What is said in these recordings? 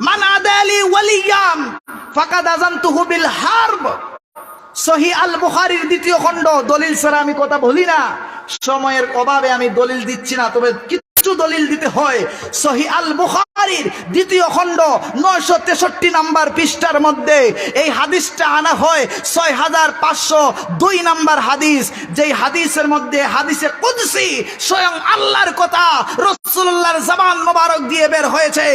মান আদালি ওয়ালিয়ান ফাকাদ আযানতুহু বিল হারব। সহিহ আল বুখারীর দ্বিতীয় খণ্ড। দলিল ছাড়া আমি কথা বলি না, সময়ের অভাবে আমি দলিল দিচ্ছি না, তবে কিছু দলিল দিতে হয়। সহিহ আল বুখারীর দ্বিতীয় খণ্ড 963 নম্বর পৃষ্ঠার মধ্যে এই হাদিসটা আনা হয়। 6502 নম্বর হাদিস, যেই হাদিসের মধ্যে হাদিসে কুদসি স্বয়ং আল্লাহর কথা রাসূলুল্লাহর জবান মোবারক দিয়ে বের হয়েছে।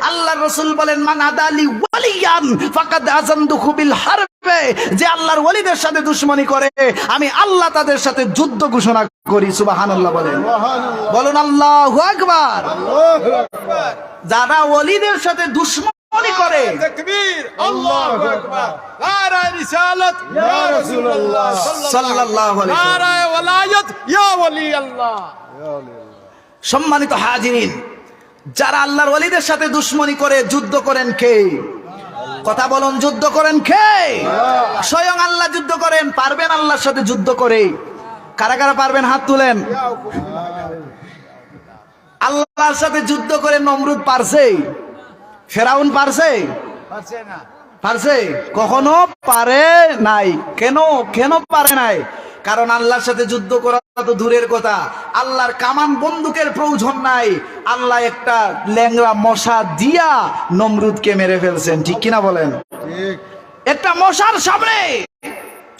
আল্লাহর রাসূল বলেন, মান আদালি ওয়ালিয়ান ফাকাদ আযানতুহু বিল হারবে। যে আল্লাহর ওলিদের সাথে দুশমনি করে, আমি আল্লাহ তাদের সাথে যুদ্ধ ঘোষণা করি। সুবহানাল্লাহ বলেন, বলুন আল্লাহু আকবার। যারা ওলিদের সাথে দুশমনি করে, তাকবীর, আল্লাহু আকবার, নারায়ে রিসালাত ইয়া রাসূলুল্লাহ সাল্লাল্লাহু আলাইহি ওয়াসাল্লাম, নারায়ে ওয়ালায়াত ইয়া ওয়ালি আল্লাহ। সম্মানিত হাজিরিন, যারা আল্লাহর ওলিদের সাথে দুশমনি করে, যুদ্ধ করেন কে? কথা বলুন, যুদ্ধ করেন কে? স্বয়ং আল্লাহ যুদ্ধ করেন। পারবেন আল্লাহর সাথে যুদ্ধ করে? কারা কারা পারবেন হাত তুলেন। আল্লাহর সাথে যুদ্ধ করে নমরুদ পারছে? ফেরাউন পারছে? পারছে? কখনো পারে নাই। কেন কেন পারে নাই? কারণ আল্লাহর সাথে যুদ্ধ করা তো দূরের কথা, আল্লাহর কামান বন্দুকের প্রয়োজন নাই। আল্লাহ একটা ল্যাংড়া মশা দিয়া নমরুদকে মেরে ফেলছেন, ঠিক কিনা বলেন? একটা মশার সামনে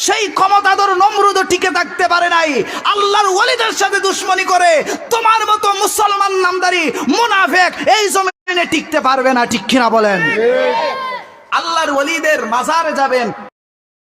সেই ক্ষমতাধর নমরুদও টিকে থাকতে পারে নাই। আল্লাহর ওলিদের সাথে দুশমনি করে তোমার মতো মুসলমান নামদারি মুনাফিক এই জমিনে টিকতে পারবে না, ঠিক কিনা বলেন? আল্লাহর ওলিদের মাজারে যাবেন,